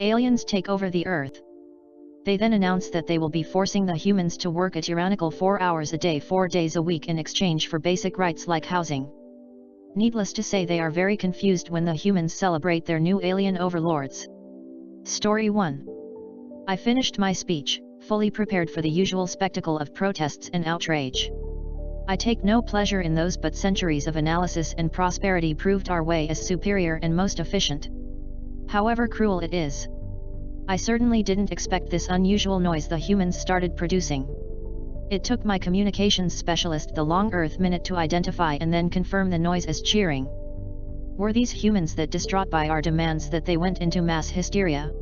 Aliens take over the Earth. They then announce that they will be forcing the humans to work a tyrannical 4 hours a day 4 days a week in exchange for basic rights like housing. Needless to say, they are very confused when the humans celebrate their new alien overlords. Story 1. I finished my speech, fully prepared for the usual spectacle of protests and outrage. I take no pleasure in those, but centuries of analysis and prosperity proved our way as superior and most efficient. However cruel it is, I certainly didn't expect this unusual noise the humans started producing. It took my communications specialist the long Earth minute to identify and then confirm the noise as cheering. Were these humans that distraught by our demands that they went into mass hysteria?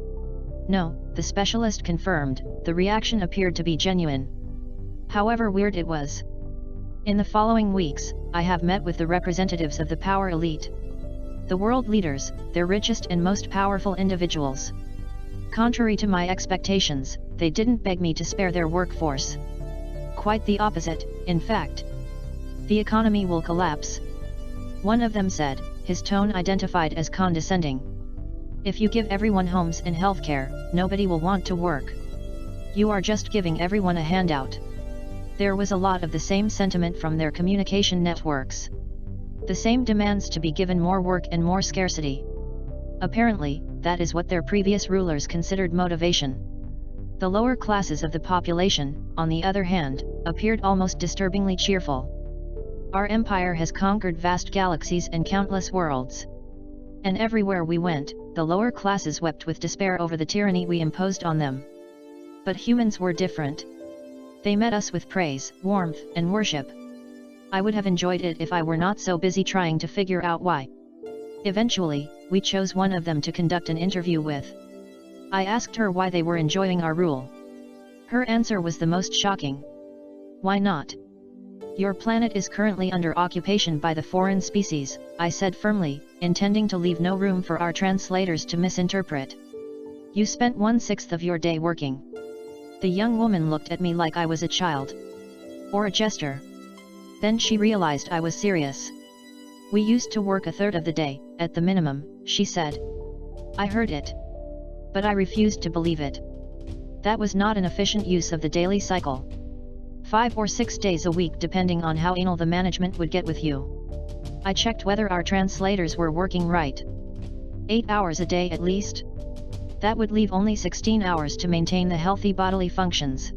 No, the specialist confirmed, the reaction appeared to be genuine. However weird it was. In the following weeks, I have met with the representatives of the power elite. The world leaders, their richest and most powerful individuals. Contrary to my expectations, they didn't beg me to spare their workforce. Quite the opposite, in fact. The economy will collapse. One of them said, his tone identified as condescending. If you give everyone homes and healthcare, nobody will want to work. You are just giving everyone a handout. There was a lot of the same sentiment from their communication networks. The same demands to be given more work and more scarcity. Apparently, that is what their previous rulers considered motivation. The lower classes of the population, on the other hand, appeared almost disturbingly cheerful. Our empire has conquered vast galaxies and countless worlds. And everywhere we went, the lower classes wept with despair over the tyranny we imposed on them. But humans were different. They met us with praise, warmth, and worship. I would have enjoyed it if I were not so busy trying to figure out why. Eventually, we chose one of them to conduct an interview with. I asked her why they were enjoying our rule. Her answer was the most shocking. Why not? Your planet is currently under occupation by the foreign species, I said firmly, intending to leave no room for our translators to misinterpret. You spent 1/6 of your day working. The young woman looked at me like I was a child. Or a jester. Then she realized I was serious. We used to work 1/3 of the day, at the minimum, she said. I heard it. But I refused to believe it. That was not an efficient use of the daily cycle. 5 or 6 days a week depending on how anal the management would get with you. I checked whether our translators were working right. 8 hours a day at least? That would leave only 16 hours to maintain the healthy bodily functions.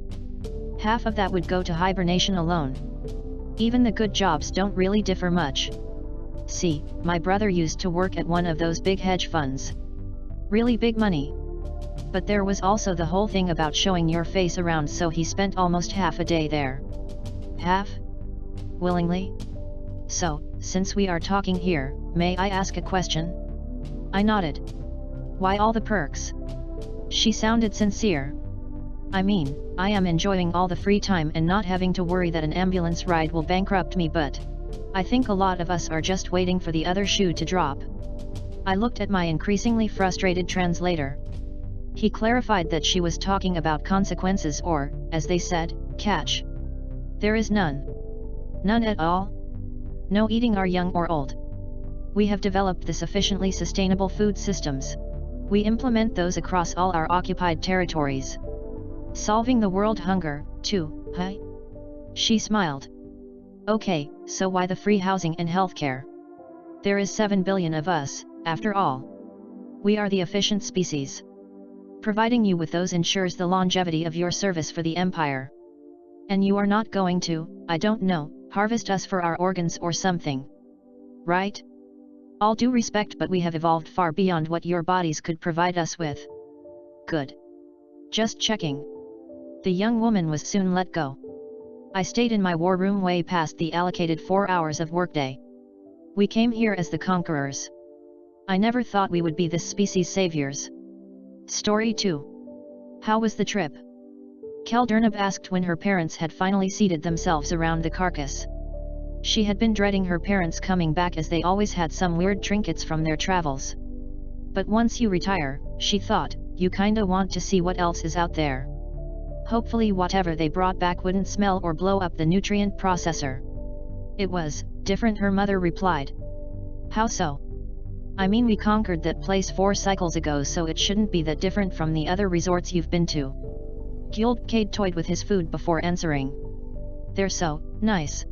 Half of that would go to hibernation alone. Even the good jobs don't really differ much. See, my brother used to work at one of those big hedge funds. Really big money. But there was also the whole thing about showing your face around, so he spent almost half a day there. Half? Willingly? So, since we are talking here, may I ask a question? I nodded. Why all the perks? She sounded sincere. I mean, I am enjoying all the free time and not having to worry that an ambulance ride will bankrupt me, but I think a lot of us are just waiting for the other shoe to drop. I looked at my increasingly frustrated translator. He clarified that she was talking about consequences or, as they said, catch. There is none. None at all? No eating our young or old. We have developed the sufficiently sustainable food systems. We implement those across all our occupied territories. Solving the world hunger, too, huh? She smiled. Okay, so why the free housing and healthcare? There is 7 billion of us, after all. We are the efficient species. Providing you with those ensures the longevity of your service for the empire. And you are not going to, I don't know, harvest us for our organs or something. Right? All due respect, but we have evolved far beyond what your bodies could provide us with. Good. Just checking. The young woman was soon let go. I stayed in my war room way past the allocated 4 hours of workday. We came here as the conquerors. I never thought we would be this species' saviors. Story 2. How was the trip? Keldernab asked when her parents had finally seated themselves around the carcass. She had been dreading her parents coming back, as they always had some weird trinkets from their travels. But once you retire, she thought, you kinda want to see what else is out there. Hopefully whatever they brought back wouldn't smell or blow up the nutrient processor. It was different, her mother replied. How so? I mean, we conquered that place 4 cycles ago, so it shouldn't be that different from the other resorts you've been to. Gyulpkade toyed with his food before answering. They're so nice.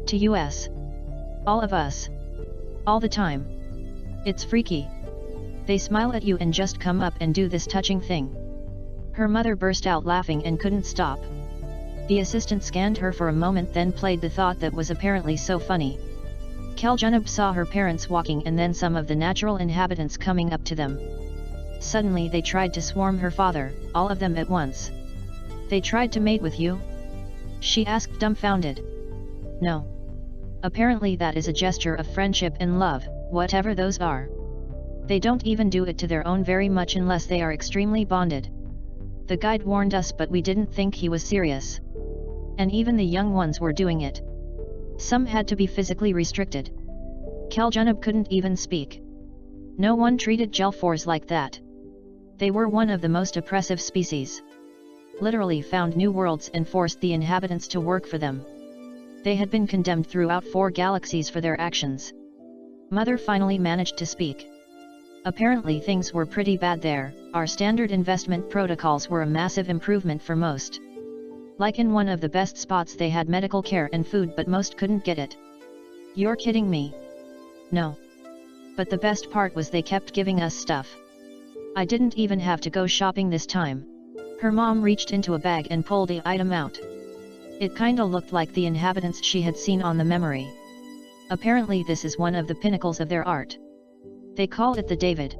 To us. All of us. All the time. It's freaky. They smile at you and just come up and do this touching thing. Her mother burst out laughing and couldn't stop. The assistant scanned her for a moment, then played the thought that was apparently so funny. Kaljunab saw her parents walking and then some of the natural inhabitants coming up to them. Suddenly they tried to swarm her father, all of them at once. They tried to mate with you? She asked, dumbfounded. No. Apparently that is a gesture of friendship and love, whatever those are. They don't even do it to their own very much unless they are extremely bonded. The guide warned us, but we didn't think he was serious. And even the young ones were doing it. Some had to be physically restricted. Kaljunab couldn't even speak. No one treated Gelfors like that. They were one of the most oppressive species. Literally found new worlds and forced the inhabitants to work for them. They had been condemned throughout 4 galaxies for their actions. Mother finally managed to speak. Apparently things were pretty bad there. Our standard investment protocols were a massive improvement for most. Like in one of the best spots they had medical care and food, but most couldn't get it. You're kidding me? No. But the best part was they kept giving us stuff. I didn't even have to go shopping this time. Her mom reached into a bag and pulled the item out. It kinda looked like the inhabitants she had seen on the memory. Apparently this is one of the pinnacles of their art. They call it the David.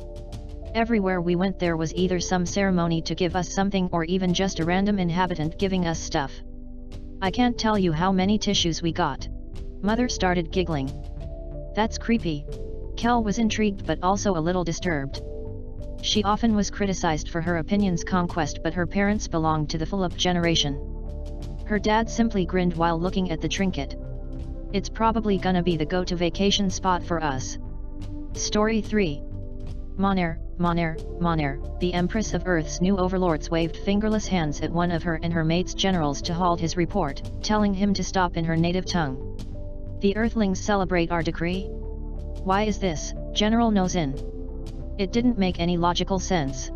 Everywhere we went there was either some ceremony to give us something or even just a random inhabitant giving us stuff. I can't tell you how many tissues we got. Mother started giggling. That's creepy. Kel was intrigued but also a little disturbed. She often was criticized for her opinions conquest, but her parents belonged to the Philip generation. Her dad simply grinned while looking at the trinket. It's probably gonna be the go-to vacation spot for us. Story 3. Moner, the Empress of Earth's new overlords waved fingerless hands at one of her and her mate's generals to halt his report, telling him to stop in her native tongue. The Earthlings celebrate our decree? Why is this, General Nozin? It didn't make any logical sense.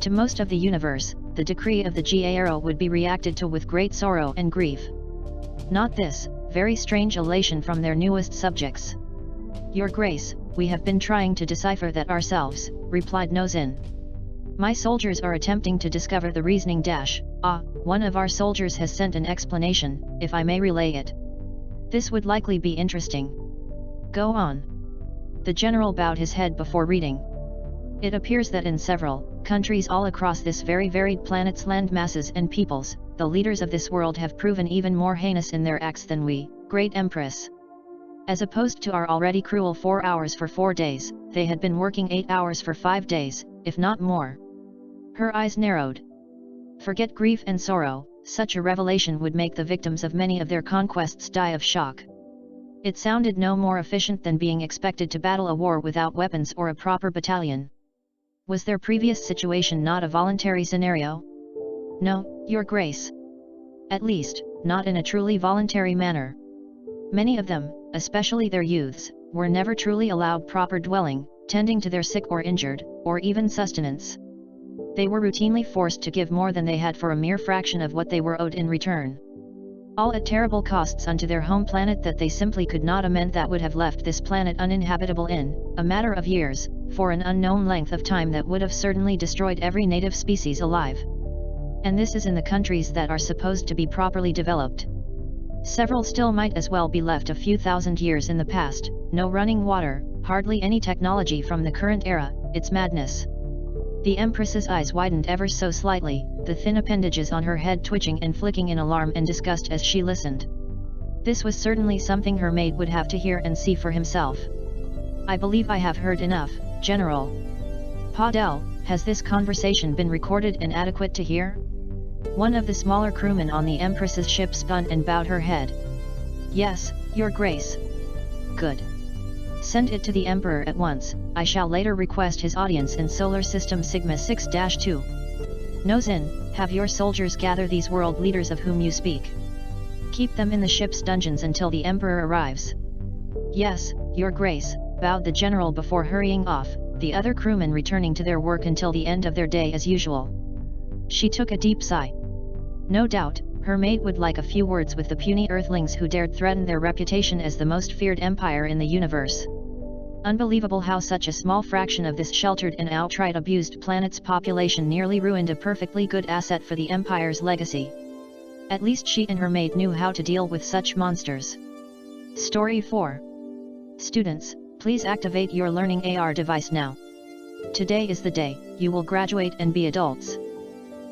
To most of the universe, the decree of the Gaero would be reacted to with great sorrow and grief. Not this, very strange elation from their newest subjects. Your Grace, we have been trying to decipher that ourselves, replied Nozin. My soldiers are attempting to discover the reasoning dash. One of our soldiers has sent an explanation, if I may relay it. This would likely be interesting. Go on. The general bowed his head before reading. It appears that in several countries all across this very varied planet's land masses and peoples, the leaders of this world have proven even more heinous in their acts than we, Great Empress. As opposed to our already cruel 4 hours for 4 days, they had been working 8 hours for 5 days, if not more. Her eyes narrowed. Forget grief and sorrow, such a revelation would make the victims of many of their conquests die of shock. It sounded no more efficient than being expected to battle a war without weapons or a proper battalion. Was their previous situation not a voluntary scenario? No, Your Grace. At least, not in a truly voluntary manner. Many of them, especially their youths, were never truly allowed proper dwelling, tending to their sick or injured, or even sustenance. They were routinely forced to give more than they had for a mere fraction of what they were owed in return. All at terrible costs unto their home planet that they simply could not amend, that would have left this planet uninhabitable in a matter of years, for an unknown length of time that would have certainly destroyed every native species alive. And this is in the countries that are supposed to be properly developed. Several still might as well be left a few thousand years in the past, no running water, hardly any technology from the current era. It's madness. The Empress's eyes widened ever so slightly, the thin appendages on her head twitching and flicking in alarm and disgust as she listened. This was certainly something her maid would have to hear and see for himself. I believe I have heard enough, General. Padel, has this conversation been recorded and adequate to hear? One of the smaller crewmen on the Empress's ship spun and bowed her head. Yes, Your Grace. Good. Send it to the Emperor at once. I shall later request his audience in Solar System Sigma 6-2. Nozin, have your soldiers gather these world leaders of whom you speak. Keep them in the ship's dungeons until the Emperor arrives. Yes, Your Grace. bowed the general before hurrying off, the other crewmen returning to their work until the end of their day as usual. She took a deep sigh. No doubt, her mate would like a few words with the puny earthlings who dared threaten their reputation as the most feared empire in the universe. Unbelievable how such a small fraction of this sheltered and outright abused planet's population nearly ruined a perfectly good asset for the empire's legacy. At least she and her mate knew how to deal with such monsters. Story 4. Students, please activate your learning AR device now. Today is the day you will graduate and be adults.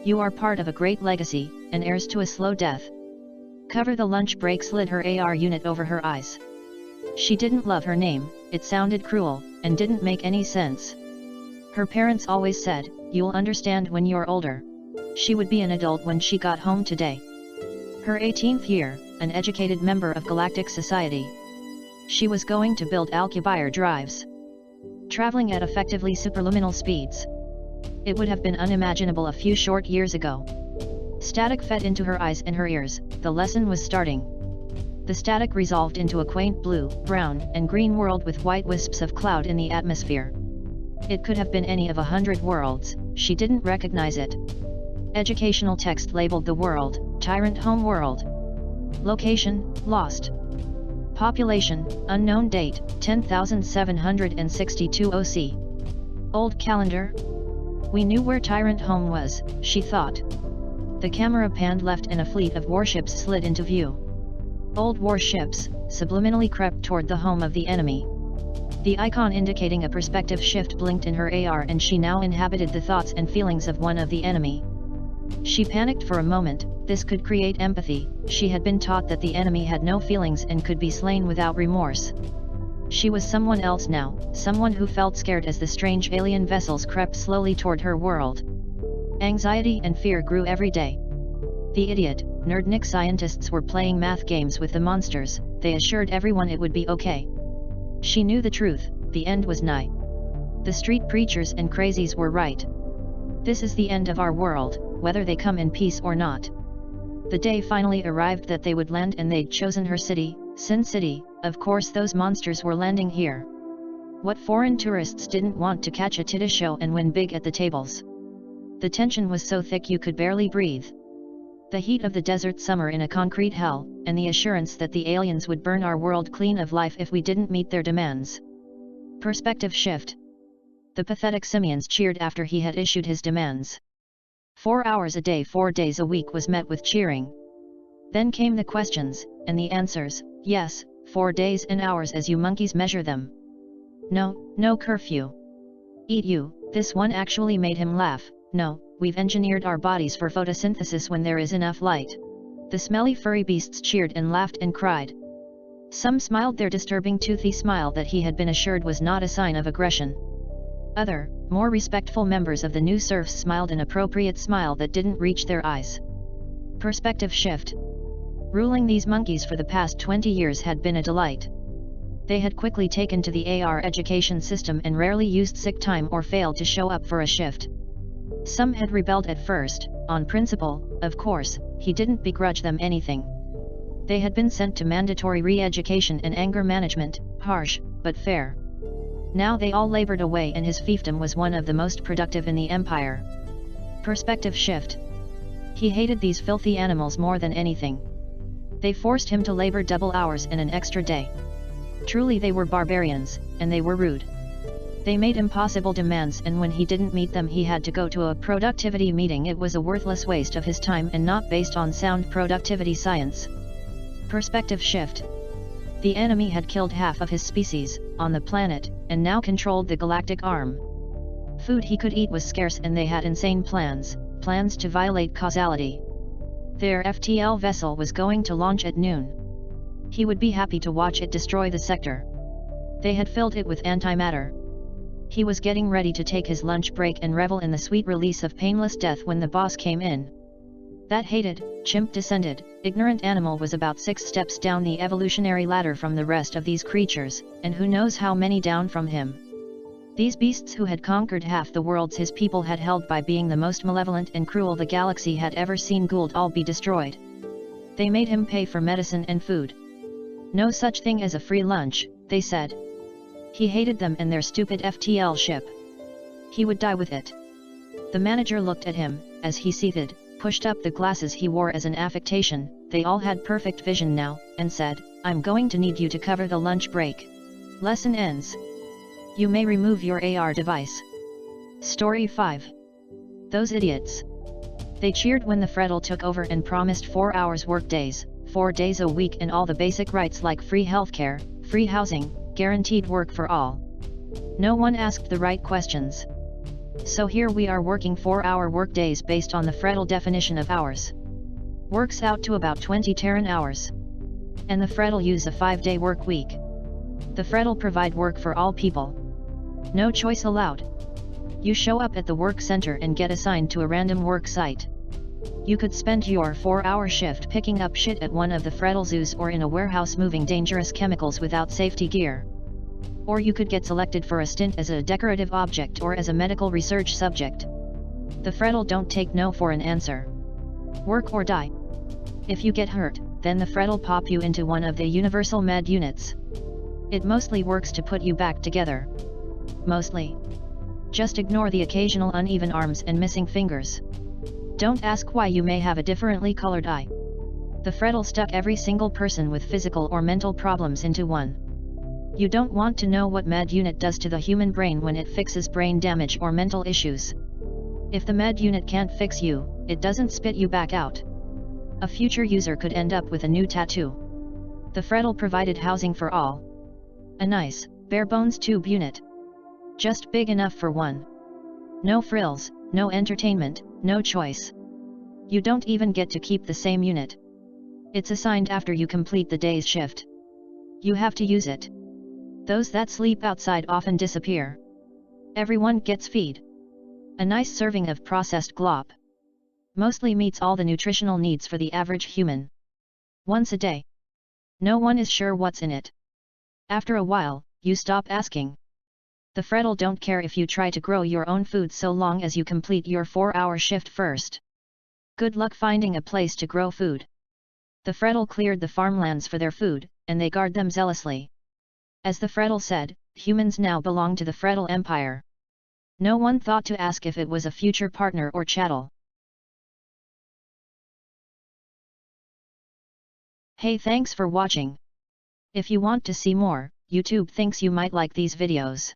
You are part of a great legacy, and heirs to a slow death. Cover the lunch break slid her AR unit over her eyes. She didn't love her name, it sounded cruel, and didn't make any sense. Her parents always said, "You'll understand when you're older." She would be an adult when she got home today. Her 18th year, an educated member of Galactic Society. She was going to build Alcubierre drives. Traveling at effectively superluminal speeds. It would have been unimaginable a few short years ago. Static fed into her eyes and her ears, the lesson was starting. The static resolved into a quaint blue, brown, and green world with white wisps of cloud in the atmosphere. It could have been any of 100 worlds, she didn't recognize it. Educational text labeled the world, Tyrant Home World. Location, Lost. Population, unknown date, 10,762 OC. Old calendar? We knew where Tyrant Home was, she thought. The camera panned left and a fleet of warships slid into view. Old warships, subliminally crept toward the home of the enemy. The icon indicating a perspective shift blinked in her AR and she now inhabited the thoughts and feelings of one of the enemy. She panicked for a moment, this could create empathy, she had been taught that the enemy had no feelings and could be slain without remorse. She was someone else now, someone who felt scared as the strange alien vessels crept slowly toward her world. Anxiety and fear grew every day. The idiot, nerdnik scientists were playing math games with the monsters, they assured everyone it would be okay. She knew the truth, the end was nigh. The street preachers and crazies were right. This is the end of our world, whether they come in peace or not. The day finally arrived that they would land and they'd chosen her city, Sin City. Of course those monsters were landing here. What foreign tourists didn't want to catch a titty show and win big at the tables? The tension was so thick you could barely breathe. The heat of the desert summer in a concrete hell, and the assurance that the aliens would burn our world clean of life if we didn't meet their demands. Perspective shift. The pathetic simians cheered after he had issued his demands. 4 hours a day 4 days a week was met with cheering. Then came the questions, and the answers, yes, 4 days and hours as you monkeys measure them. No curfew. Eat you, this one actually made him laugh. No, we've engineered our bodies for photosynthesis when there is enough light. The smelly furry beasts cheered and laughed and cried. Some smiled their disturbing toothy smile that he had been assured was not a sign of aggression. Other, more respectful members of the new serfs smiled an appropriate smile that didn't reach their eyes. Perspective shift. Ruling these monkeys for the past 20 years had been a delight. They had quickly taken to the AR education system and rarely used sick time or failed to show up for a shift. Some had rebelled at first, on principle, of course, he didn't begrudge them anything. They had been sent to mandatory re-education and anger management, harsh, but fair. Now they all labored away and his fiefdom was one of the most productive in the empire. Perspective shift. He hated these filthy animals more than anything. They forced him to labor double hours and an extra day. Truly they were barbarians, and they were rude. They made impossible demands and when he didn't meet them he had to go to a productivity meeting. It was a worthless waste of his time and not based on sound productivity science. Perspective shift. The enemy had killed half of his species, on the planet, and now controlled the galactic arm. Food he could eat was scarce and they had insane plans to violate causality. Their FTL vessel was going to launch at noon. He would be happy to watch it destroy the sector. They had filled it with antimatter. He was getting ready to take his lunch break and revel in the sweet release of painless death when the boss came in. That hated, chimp-descended, ignorant animal was about 6 steps down the evolutionary ladder from the rest of these creatures, and who knows how many down from him. These beasts who had conquered half the worlds his people had held by being the most malevolent and cruel the galaxy had ever seen would all be destroyed. They made him pay for medicine and food. No such thing as a free lunch, they said. He hated them and their stupid FTL ship. He would die with it. The manager looked at him, as he seethed, pushed up the glasses he wore as an affectation, they all had perfect vision now, and said, "I'm going to need you to cover the lunch break. Lesson ends. You may remove your AR device." Story 5. Those idiots. They cheered when the Fredel took over and promised 4 hours work days, 4 days a week and all the basic rights like free healthcare, free housing, guaranteed work for all. No one asked the right questions. So here we are working 4-hour work days based on the Fredel definition of hours. Works out to about 20 Terran hours. And the Fredel use a 5-day work week. The Fredel provide work for all people. No choice allowed. You show up at the work center and get assigned to a random work site. You could spend your 4-hour shift picking up shit at one of the Fredel zoos or in a warehouse moving dangerous chemicals without safety gear. Or you could get selected for a stint as a decorative object or as a medical research subject. The Fredel don't take no for an answer. Work or die. If you get hurt, then the Fredel pop you into one of the universal med units. It mostly works to put you back together. Mostly. Just ignore the occasional uneven arms and missing fingers. Don't ask why you may have a differently colored eye. The Fredel stuck every single person with physical or mental problems into one. You don't want to know what med unit does to the human brain when it fixes brain damage or mental issues. If the med unit can't fix you, it doesn't spit you back out. A future user could end up with a new tattoo. The Fredel provided housing for all. A nice, bare-bones tube unit. Just big enough for one. No frills, no entertainment, no choice. You don't even get to keep the same unit. It's assigned after you complete the day's shift. You have to use it. Those that sleep outside often disappear. Everyone gets feed. A nice serving of processed glop. Mostly meets all the nutritional needs for the average human. Once a day. No one is sure what's in it. After a while, you stop asking. The Fredel don't care if you try to grow your own food so long as you complete your 4-hour shift first. Good luck finding a place to grow food. The Fredel cleared the farmlands for their food, and they guard them zealously. As the Fredel said, humans now belong to the Fredel Empire. No one thought to ask if it was a future partner or chattel. Hey, thanks for watching. If you want to see more, YouTube thinks you might like these videos.